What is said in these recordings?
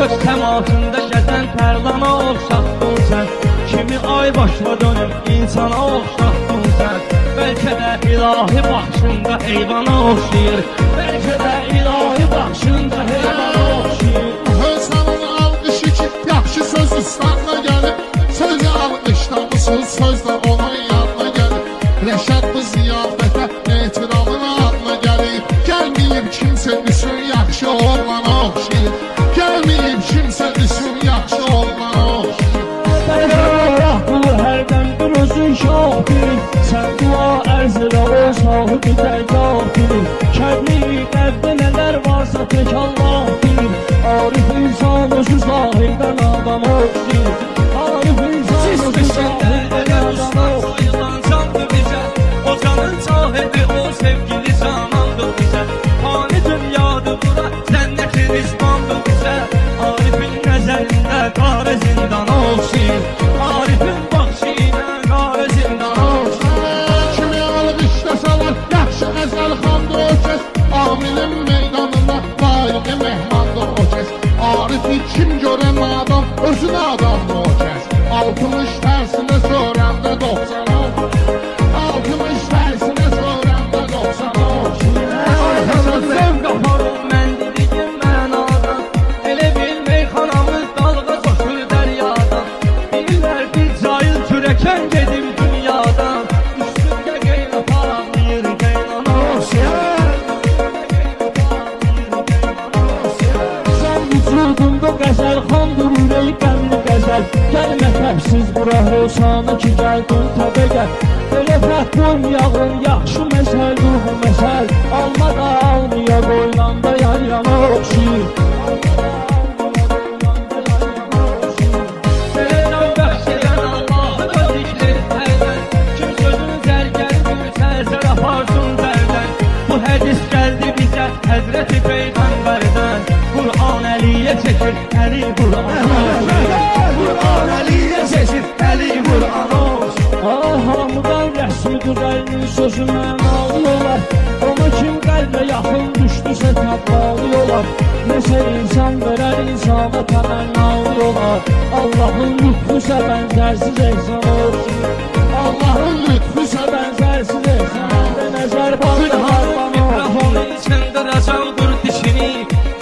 Söz temasında gəzən tərlana oxşatdın sən. Kimi ay başına dönüb insana oxşatdın sən. Bəlkə də ilahi baxışında heyvana oxşayır. Bəlkə də ilahi baxışında heyvana oxşayır. Hövsənin alqışı ki, yaxşı söz üstadına gəlib. Sözü alqışlamışsın, söz də onun yanına gəlib. Rəşad bu ziyafətə etiramın adına gəlib. Gəlməyib kimsə düşün, yaxşı oğlana oxşayır. Gəlməyib kimsə düşün, yaxşı oğlana oxşayır. Bərabər hərdən bir özün şahid. Sən dua ərz elə o sahibi dərgahdir. Kəbli qəbdə nələr varsa tək Allah bilir. Arif insan özü sahildən adam oxşayır. Arif insan özü sahildən adam oxşayır. Candır bizə, o canın sahibi, o sevgili canandır bizə. Fani dünyadır bura, cənnətin rizmandır bizə. Arifin nəzərində qarə zindana oxşayır. Arifin baxışı ilə qarə zindana oxşayır. Kimi alıb işləsələr, yaxşı əzəl xandır o kəs. Amilin meydanında layiqi mehmandır o kəs. Arifi kim görən adam, özün adamdır o kəs. 60 tərsinə sorəndə 90 oxşayır. 60 tərsinə sorəndə 90 oxşayır. Arxasın zövq aparım mən dediyim mənadan. Elə bil meyxanamız dalğa coşur dəryadan. Bilirlər bir cahil kürəkən gedib dünyadan. Üstündə qeyna paraqlayır qeynana oxşayır. Sən vücudunda qəzəl xandır ürək qəmli qəzəl. Gəlmə təbsiz bura hövsana ki gəldin təbə gəl. Belə fəhdun yağın yaxşı məsəl ruhu məsəl. Alma da almaya qoynanda yan yana oxşayır. Selam bəxş edən Allahı da zikrir hərdən. Kim sözün zərgər gülsəzər aparsın dərdən. Bu hədis gəldi bizə Həzrəti Peyğəmbərdən. Qur'an Əliyə çəkir, Əli Qur'an oxşayır. Qur'an Əliyə çəkir, Əli Qur'an oxşayır. Hamıdan rəhsidir əlinin sözü mənalı olar. Ona kim qəlbə yaxın düşdüsə təqvalı olar. Neçə insan verər insana təmənnalı olar. Allahın lütfü isə bənzərsiz ehsan oxşayır. Allahın lütfü isə bənzərsiz ehsan. Məndə nəzər bağlı harman mikrofonu içində rəcandır dişini.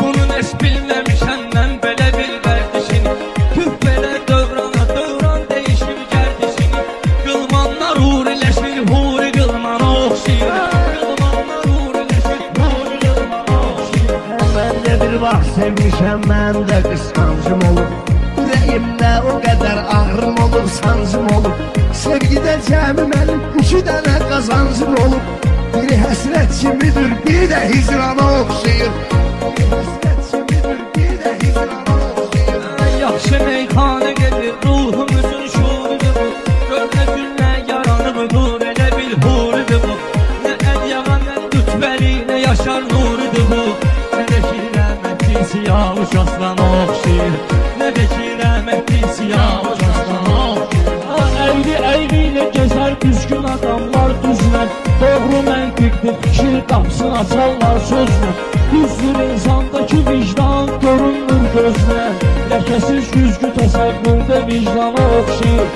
Bunu nəs bilməmişəm mən belə bir vərdişini. Tüh belə dövrana dövran dəyişir gərdişini. Qılmanlar huriləşir, huri qılmana oxşayır. Qılmanlar huriləşir, huri qılmana oxşayır. Mən də bir vaxt sevmişəm, mənim də qısqancım olub. Ürəyimdə o qədər ağrım olub, sancım olub. Sevgidə cəmi mənim 2 dənə qazancım olub. Biri həsrət kimidir, biri də hicrana oxşayır. Biri həsrət kimidir, biri də hicrana oxşayır. Yaxşı meyxana gedir, ruhumuzun şuurudur bu. Gör nə güllə yaranıbdır, elə bil huridir bu. Nə ədyava, nə lütbəli, nə yaşar nuridir bu. Nə də ki rəhmətli siyavuş aslana oxşayır. Nə də ki rəhmətli siyavuş aslana oxşayır. Əyri ilə gəzər düzgün adamlar düzlər. Doğru məntiqdir, fikir qapsın açarlar sözlə. Düzdür insandakı vicdan görünmür gözlə. Ləkəsiz güzgü təsəvvürdə vicdana oxşayır.